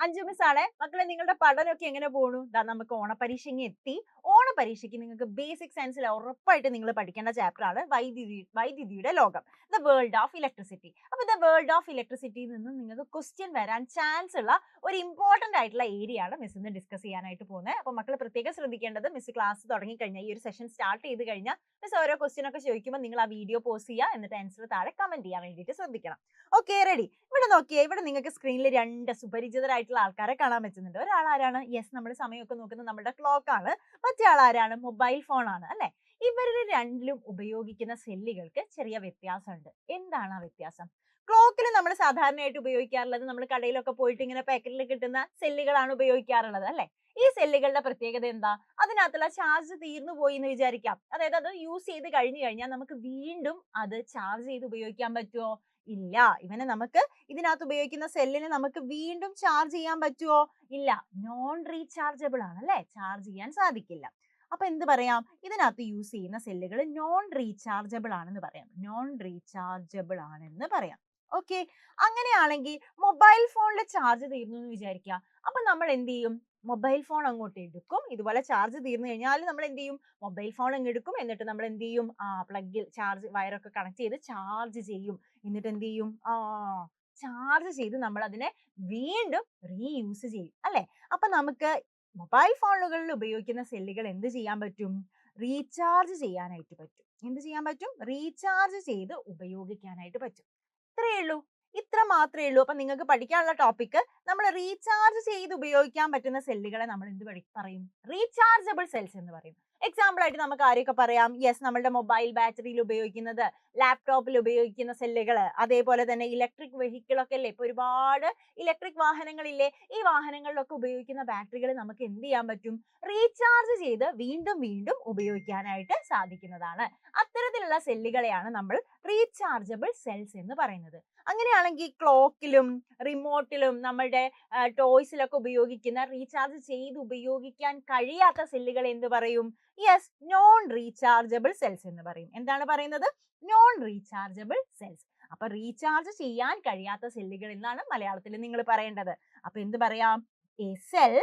അഞ്ചു മിസ്സാണ് മക്കളെ. നിങ്ങളുടെ പഠനമൊക്കെ എങ്ങനെ പോണു? ദാ നമുക്ക് ഓണപരീക്ഷ എത്തി. ഓണപരീക്ഷയ്ക്ക് നിങ്ങൾക്ക് ബേസിക് സയൻസിൽ ഉറപ്പായിട്ട് നിങ്ങൾ പഠിക്കേണ്ട ചാപ്റ്റർ ആണ് വൈദ്യുതിയുടെ ലോകം, ദ വേൾഡ് ഓഫ് ഇലക്ട്രിസിറ്റി. അപ്പൊ ദ വേൾഡ് ഓഫ് ഇലക്ട്രിസിറ്റിയിൽ നിന്ന് നിങ്ങൾക്ക് ക്വസ്റ്റ്യൻ വരാൻ ചാൻസ് ഉള്ള ഒരു ഇമ്പോർട്ടന്റ് ആയിട്ടുള്ള ഏരിയ ആണ് മിസ് ഇന്ന് ഡിസ്കസ് ചെയ്യാനായിട്ട് പോകുന്നത്. അപ്പൊ മക്കൾ പ്രത്യേകം ശ്രദ്ധിക്കേണ്ടത്, മിസ് ക്ലാസ് തുടങ്ങി കഴിഞ്ഞാൽ ഈ ഒരു സെഷൻ സ്റ്റാർട്ട് ചെയ്ത് കഴിഞ്ഞാൽ മിസ് ഓരോ ക്വസ്റ്റ്യൻ ഒക്കെ ചോദിക്കുമ്പോൾ നിങ്ങൾ ആ വീഡിയോ പോസ് ചെയ്യുക, എന്നിട്ട് ആൻസർ താഴെ കമന്റ് ചെയ്യാൻ വേണ്ടിയിട്ട് ശ്രദ്ധിക്കണം. Okay, ready? ഇവിടെ നോക്കിയേ, ഇവിടെ നിങ്ങൾക്ക് സ്ക്രീനിൽ രണ്ട് സുപരിചിതരായിട്ടുള്ള ആൾക്കാരെ കാണാൻ പറ്റുന്നുണ്ട്. ഒരാൾ ആരാണ്? യെസ്, നമ്മൾ സമയമൊക്കെ നോക്കുന്നത് നമ്മുടെ ക്ലോക്ക് ആണ്. മറ്റേ ആൾ ആരാണ്? മൊബൈൽ ഫോൺ ആണ് അല്ലെ? ഇവരിൽ രണ്ടിലും ഉപയോഗിക്കുന്ന സെല്ലുകൾക്ക് ചെറിയ വ്യത്യാസമുണ്ട്. എന്താണ് ആ വ്യത്യാസം? ക്ലോക്കിൽ നമ്മൾ സാധാരണയായിട്ട് ഉപയോഗിക്കാറുള്ളത്, നമ്മൾ കടയിലൊക്കെ പോയിട്ട് ഇങ്ങനെ പാക്കറ്റിൽ കിട്ടുന്ന സെല്ലുകളാണ് ഉപയോഗിക്കാറുള്ളത് അല്ലെ? ഈ സെല്ലുകളുടെ പ്രത്യേകത എന്താ? അതിനകത്തുള്ള ചാർജ് തീർന്നു പോയി എന്ന് വിചാരിക്കാം. അതായത് അത് യൂസ് ചെയ്ത് കഴിഞ്ഞു കഴിഞ്ഞാൽ നമുക്ക് വീണ്ടും അത് ചാർജ് ചെയ്ത് ഉപയോഗിക്കാൻ പറ്റുമോ? ഇല്ല. ഇവനെ നമുക്ക്, ഇതിനകത്ത് ഉപയോഗിക്കുന്ന സെല്ലിനെ നമുക്ക് വീണ്ടും ചാർജ് ചെയ്യാൻ പറ്റുമോ? ഇല്ല. നോൺ റീചാർജബിൾ ആണ് അല്ലെ? ചാർജ് ചെയ്യാൻ സാധിക്കില്ല. അപ്പൊ എന്ത് പറയാം? ഇതിനകത്ത് യൂസ് ചെയ്യുന്ന സെല്ലുകൾ നോൺ റീചാർജബിൾ ആണെന്ന് പറയാം. നോൺ റീചാർജബിൾ ആണെന്ന് പറയാം. ഓക്കെ, അങ്ങനെയാണെങ്കിൽ മൊബൈൽ ഫോണിലെ ചാർജ് തീർന്നു എന്ന് വിചാരിക്കുക. അപ്പൊ നമ്മൾ എന്ത് ചെയ്യും? മൊബൈൽ ഫോൺ അങ്ങോട്ട് എടുക്കും. ഇതുപോലെ ചാർജ് തീർന്നു കഴിഞ്ഞാൽ നമ്മൾ എന്ത് ചെയ്യും? മൊബൈൽ ഫോൺ അങ്ങ് എടുക്കും. എന്നിട്ട് നമ്മൾ എന്ത് ചെയ്യും? പ്ലഗിൽ ചാർജ് വയറൊക്കെ കണക്ട് ചെയ്ത് ചാർജ് ചെയ്യും. എന്നിട്ട് എന്ത് ചെയ്യും? ചാർജ് ചെയ്ത് നമ്മൾ അതിനെ വീണ്ടും റീയൂസ് ചെയ്യും അല്ലെ? അപ്പൊ നമുക്ക് മൊബൈൽ ഫോണുകളിൽ ഉപയോഗിക്കുന്ന സെല്ലുകൾ എന്ത് ചെയ്യാൻ പറ്റും? റീചാർജ് ചെയ്യാനായിട്ട് പറ്റും. എന്ത് ചെയ്യാൻ പറ്റും? റീചാർജ് ചെയ്ത് ഉപയോഗിക്കാനായിട്ട് പറ്റും. ഇത്രയേ ഉള്ളൂ. ഇത്ര മാത്രമേ ഉള്ളൂ. അപ്പൊ നിങ്ങൾക്ക് പഠിക്കാനുള്ള ടോപ്പിക്, നമ്മൾ റീചാർജ് ചെയ്ത് ഉപയോഗിക്കാൻ പറ്റുന്ന സെല്ലുകളെ നമ്മൾ എന്ത് പറയും? റീചാർജബിൾ സെൽസ് എന്ന് പറയും. എക്സാമ്പിൾ ആയിട്ട് നമുക്ക് ആരെയൊക്കെ പറയാം? യെസ്, നമ്മുടെ മൊബൈൽ ബാറ്ററിയിൽ ഉപയോഗിക്കുന്നത്, ലാപ്ടോപ്പിൽ ഉപയോഗിക്കുന്ന സെല്ലുകൾ, അതേപോലെ തന്നെ ഇലക്ട്രിക് വെഹിക്കിൾ ഒക്കെ അല്ലേ? ഇപ്പൊ ഒരുപാട് ഇലക്ട്രിക് വാഹനങ്ങളില്ലേ? ഈ വാഹനങ്ങളിലൊക്കെ ഉപയോഗിക്കുന്ന ബാറ്ററികൾ നമുക്ക് എന്ത് ചെയ്യാൻ പറ്റും? റീചാർജ് ചെയ്ത് വീണ്ടും വീണ്ടും ഉപയോഗിക്കാനായിട്ട് സാധിക്കുന്നതാണ്. അത്തരത്തിലുള്ള സെല്ലുകളെയാണ് നമ്മൾ റീചാർജബിൾ സെൽസ് എന്ന് പറയുന്നത്. അങ്ങനെയാണെങ്കിൽ ക്ലോക്കിലും റിമോട്ടിലും നമ്മളുടെ ടോയ്സിലൊക്കെ ഉപയോഗിക്കുന്ന, റീചാർജ് ചെയ്ത് ഉപയോഗിക്കാൻ കഴിയാത്ത സെല്ലുകൾ എന്ത് പറയും? യെസ്, നോൺ റീചാർജബിൾ സെൽസ് എന്ന് പറയും. എന്താണ് പറയുന്നത്? Non rechargeable cells. അപ്പൊ റീചാർജ് ചെയ്യാൻ കഴിയാത്ത സെല്ലുകൾ എന്നാണ് മലയാളത്തിൽ നിങ്ങൾ പറയേണ്ടത്. അപ്പൊ എന്ത് പറയാം? എ സെൽ,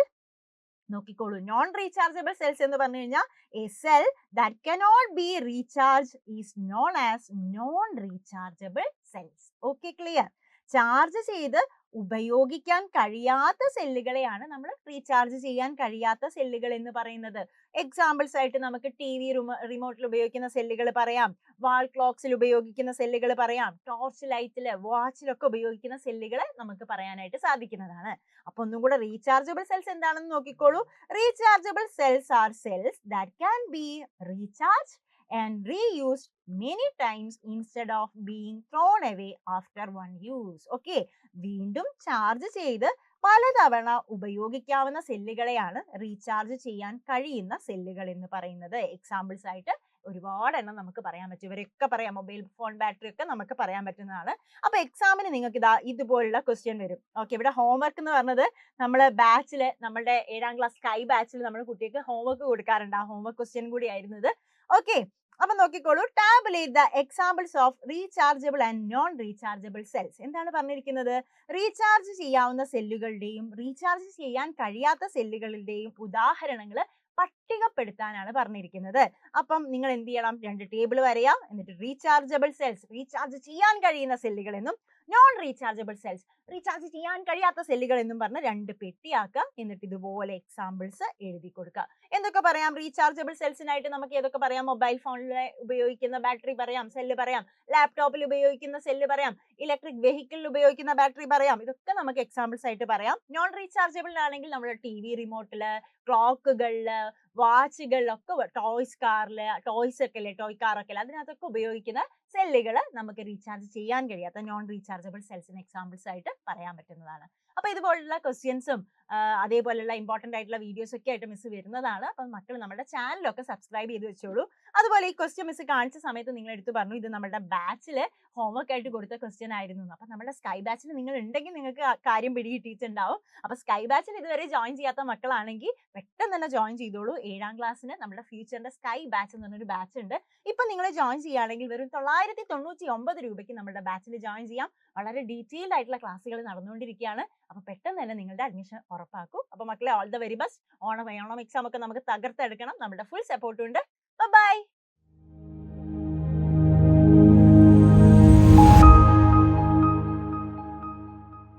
നോക്കിക്കോളൂ, നോൺ റീചാർജബിൾ സെൽസ് എന്ന് പറഞ്ഞു കഴിഞ്ഞാൽ A cell that cannot be recharge is known as non rechargeable cells. Okay, clear? Charge ചെയ്ത് ഉപയോഗിക്കാൻ കഴിയാത്ത സെല്ലുകളെയാണ് നമ്മൾ റീചാർജ് ചെയ്യാൻ കഴിയാത്ത സെല്ലുകൾ എന്ന് പറയുന്നത്. എക്സാമ്പിൾസ് ആയിട്ട് നമുക്ക് TV റിമോട്ടിൽ ഉപയോഗിക്കുന്ന സെല്ലുകൾ പറയാം, വാൾ ക്ലോക്സിൽ ഉപയോഗിക്കുന്ന സെല്ലുകൾ പറയാം, ടോർച്ച് ലൈറ്റില്, വാച്ചിലൊക്കെ ഉപയോഗിക്കുന്ന സെല്ലുകൾ നമുക്ക് പറയാനായിട്ട് സാധിക്കുന്നതാണ്. അപ്പൊ ഒന്നും കൂടെ റീചാർജബിൾ സെൽസ് എന്താണെന്ന് നോക്കിക്കോളൂ. Rechargeable cells are cells that can be recharge and reused many times instead of being thrown away after one use. Okay, വീണ്ടും ചാർജ് ചെയ്ത് പലതവണ ഉപയോഗിക്കാവുന്ന സെല്ലുകളെയാണ് റീചാർജ് ചെയ്യാൻ കഴിയുന്ന സെല്ലുകൾ എന്ന് പറയുന്നത്. എക്സാമ്പിൾസ് ആയിട്ട് ഒരുപാട് എണ്ണം നമുക്ക് പറയാൻ പറ്റും. ഇവരൊക്കെ പറയാം, മൊബൈൽ ഫോൺ ബാറ്ററി ഒക്കെ നമുക്ക് പറയാൻ പറ്റുന്നതാണ്. അപ്പൊ എക്സാമിന് നിങ്ങൾക്ക് ഇതുപോലുള്ള ക്വസ്റ്റ്യൻ വരും. ഓക്കെ, ഇവിടെ ഹോംവർക്ക് എന്ന് പറഞ്ഞത് നമ്മൾ ബാച്ചില്, നമ്മുടെ 7ാം ക്ലാസ് സ്കൈ ബാച്ചിൽ നമ്മൾ കുട്ടികൾക്ക് ഹോംവർക്ക് കൊടുക്കാറുണ്ട്. ആ ഹോംവർക്ക് ക്വസ്റ്റ്യൻ കൂടി ആയിരുന്നത്. ഓക്കെ, അപ്പൊ നോക്കിക്കോളൂ, tabulate the examples of rechargeable and non rechargeable cells. എന്താണ് പറഞ്ഞിരിക്കുന്നത്? റീചാർജ് ചെയ്യാവുന്ന സെല്ലുകളുടെയും റീചാർജ് ചെയ്യാൻ കഴിയാത്ത സെല്ലുകളുടെയും ഉദാഹരണങ്ങൾ പട്ടികപ്പെടുത്താനാണ് പറഞ്ഞിരിക്കുന്നത്. അപ്പം നിങ്ങൾ എന്ത് ചെയ്യണം? 2 ടേബിൾ വരയാം. എന്നിട്ട് റീചാർജബിൾ സെൽസ്, റീചാർജ് ചെയ്യാൻ കഴിയുന്ന സെല്ലുകൾ എന്നും, നോൺ റീചാർജബിൾ സെൽസ്, റീചാർജ് ചെയ്യാൻ കഴിയാത്ത സെല്ലുകൾ എന്നും പറഞ്ഞ് 2 പെട്ടിയാക്കുക. എന്നിട്ട് ഇതുപോലെ എക്സാമ്പിൾസ് എഴുതി കൊടുക്കുക. എന്തൊക്കെ പറയാം? റീചാർജബിൾ സെൽസിനായിട്ട് നമുക്ക് ഏതൊക്കെ പറയാം? മൊബൈൽ ഫോണിൽ ഉപയോഗിക്കുന്ന ബാറ്ററി പറയാം, സെല്ല് പറയാം, ലാപ്ടോപ്പിൽ ഉപയോഗിക്കുന്ന സെല്ല് പറയാം, ഇലക്ട്രിക് വെഹിക്കിളിൽ ഉപയോഗിക്കുന്ന ബാറ്ററി പറയാം. ഇതൊക്കെ നമുക്ക് എക്സാമ്പിൾസ് ആയിട്ട് പറയാം. നോൺ റീചാർജബിൾ ആണെങ്കിൽ നമ്മുടെ TV റിമോട്ടില്, ക്ലോക്കുകളില്, വാച്ചുകളിലൊക്കെ, ടോയ്സ് കാറില്, ടോയ്സ് ഒക്കെ അല്ലേ, ടോയ് കാറൊക്കെ അല്ലേ, അതിനകത്തൊക്കെ ഉപയോഗിക്കുന്ന സെല്ലുകൾ നമുക്ക് റീചാർജ് ചെയ്യാൻ കഴിയാത്ത നോൺ റീചാർജബിൾ സെൽസിന് എക്സാമ്പിൾസ് ആയിട്ട് പറയാൻ പറ്റുന്നതാണ്. അപ്പൊ ഇതുപോലുള്ള ക്വസ്റ്റ്യൻസും അതേപോലെയുള്ള ഇമ്പോർട്ടന്റ് ആയിട്ടുള്ള വീഡിയോസ് ഒക്കെ ആയിട്ട് മിസ് വരുന്നതാണ്. അപ്പൊ മക്കൾ നമ്മുടെ ചാനലൊക്കെ സബ്സ്ക്രൈബ് ചെയ്ത് വെച്ചോളൂ. അതുപോലെ ഈ ക്വസ്റ്റ്യൻ മിസ് കാണിച്ച സമയത്ത് നിങ്ങൾ എടുത്തു പറഞ്ഞു, ഇത് നമ്മുടെ ബാച്ചില് ഹോംവർക്ക് ആയിട്ട് കൊടുത്ത ക്വസ്റ്റ്യൻ ആയിരുന്നു. അപ്പൊ നമ്മുടെ സ്കൈ ബാച്ചിൽ നിങ്ങൾ ഉണ്ടെങ്കിൽ നിങ്ങൾക്ക് കാര്യം പിടികിട്ടിയിട്ടുണ്ടാവും. അപ്പൊ സ്കൈ ബാച്ചിൽ ഇതുവരെ ജോയിൻ ചെയ്യാത്ത മക്കളാണെങ്കിൽ പെട്ടെന്ന് തന്നെ ജോയിൻ ചെയ്തോളൂ. 7ാം ക്ലാസ്സിന് നമ്മുടെ ഫ്യൂച്ചറിന്റെ സ്കൈ ബാച്ച് എന്ന് പറഞ്ഞൊരു ബാച്ച് ഉണ്ട്. ഇപ്പൊ നിങ്ങൾ ജോയിൻ ചെയ്യുകയാണെങ്കിൽ വെറും 999 രൂപയ്ക്ക് നമ്മുടെ ബാച്ചിൽ ജോയിൻ ചെയ്യാം. വളരെ ഡീറ്റെയിൽഡ് ആയിട്ടുള്ള ക്ലാസ്സുകൾ നടന്നുകൊണ്ടിരിക്കുകയാണ്. അപ്പൊ പെട്ടെന്ന് തന്നെ നിങ്ങളുടെ അഡ്മിഷൻ ഉറപ്പാക്കൂ. അപ്പൊ മക്കളെ, all the very best. Onam exam ഒക്കെ നമുക്ക് തകർത്തെടുക്കണം. നമ്മുടെ ഫുൾ സപ്പോർട്ട് ഉണ്ട്. ബൈ.